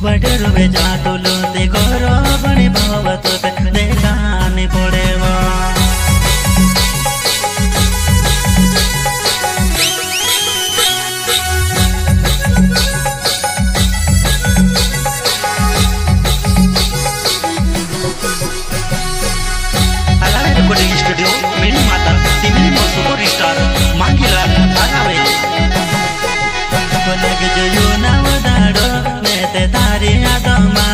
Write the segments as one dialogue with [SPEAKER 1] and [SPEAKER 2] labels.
[SPEAKER 1] वडरुवे जातुलो ते गोरो बणी भावतो ते देखानी पड़ेवा रिकॉर्डिंग स्टूडियो मेरी माता तिमली मो सुपर स्टार मांगीला आवे लगे जो यू ना वदाड़ो मैं ते तारी आदमा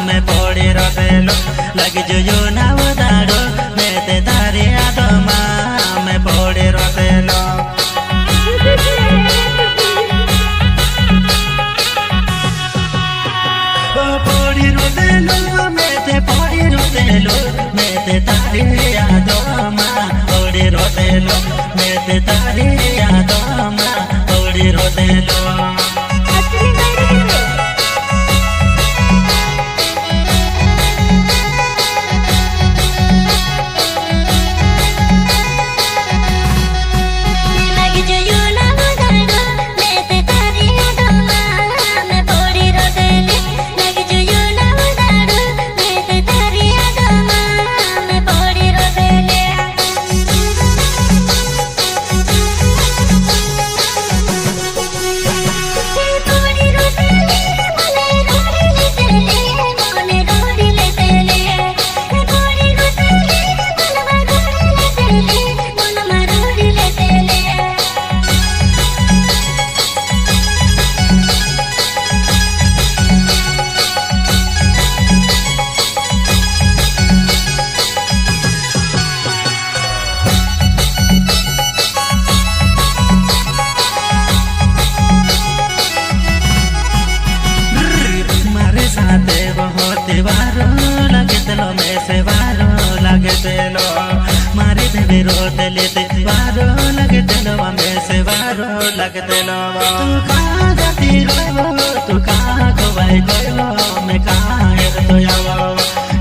[SPEAKER 1] मैं पड़े रखेलो लगे जो यू ना वदाड़ो मैं ते तारी आदमा मैं पड़े रखेलो पड़ी रोतेलो मैं ते तारी आदमा पड़ी रोतेलो मैं ते तारी आदमा पड़ी रोतेलो मारे बेबे रोते लेते वारो लगे तेलो में से वारो लगे तेलो तू कहाँ जाती रोयो तू कहाँ खोवाई खोयो मैं कहाँ है तो यावो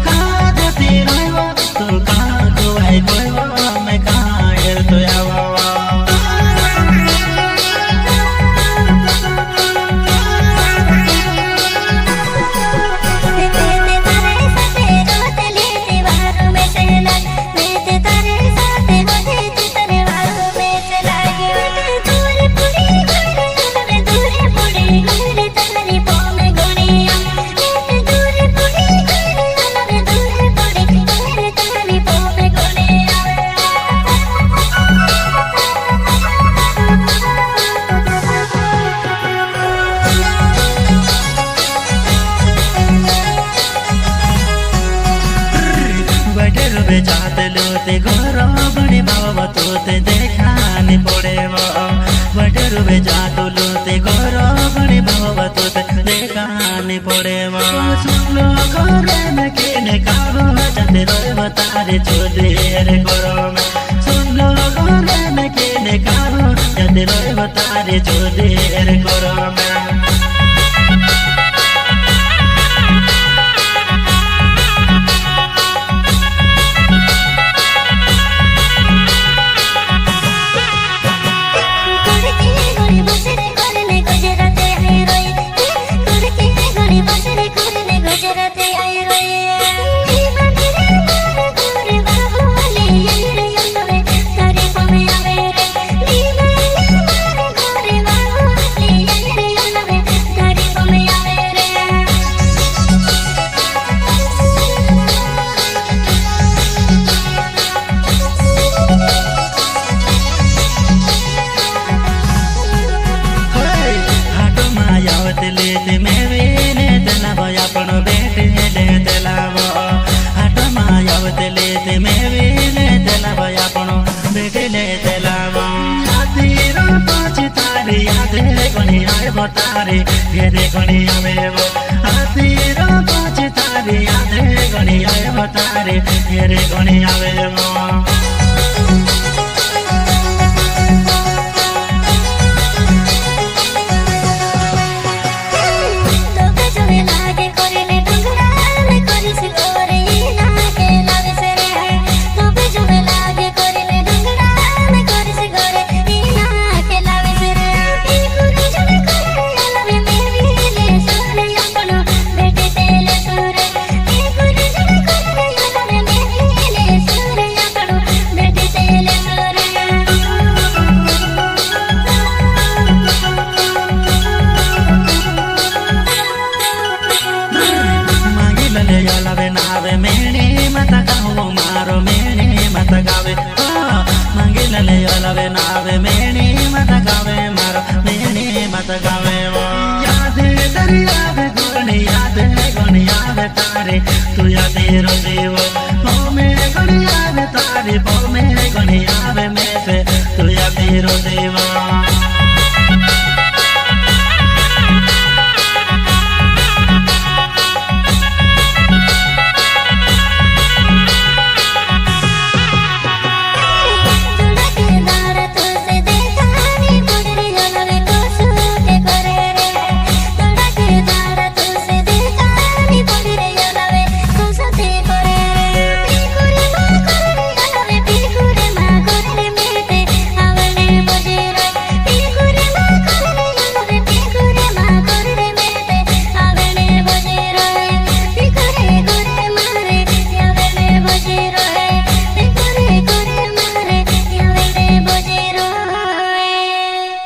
[SPEAKER 1] कहाँ जाती रोयो तू कहाँ खोवाई खोयो मैं कहाँ है तो यावो जाते लोते गोरो बड़ी बाबा तोते देखानी पड़ेवा वडरुवे जातो लोते गोरो बड़ी बाबा तोते देखानी पड़ेवा सुन लो गोरे में केने काबो जाते रोवा तारे चोदे रे गोरो में सुन लो गोरे में केने काबो जाते रोवा तारे चोदे रे गोरो में लेते मैं वेने तलावा अपन बेटे ले तलावा हाट मायावत लेते मैं वेने तलावा अपन बेटे ले तलावा तेरा पाँच तारे याद गणी आए बतारे घेरे गणी आवे वो तेरा पाँच तारे याद गणी आए बतारे घेरे गणी आवे वो આવે મેણી માતા ગાવો મારો મેણી માતા ગાવે માંગેલા લે હલાવે ના આવે મેણી માતા ગાવે મારો મેણી માતા ગાવે યાદ તારી આવે ગણી આવે તારે તું યાદ રોજીવો પોમે ગણી આવે તારી પોમે ગણી આવે મેં તું યાદ રોજીવો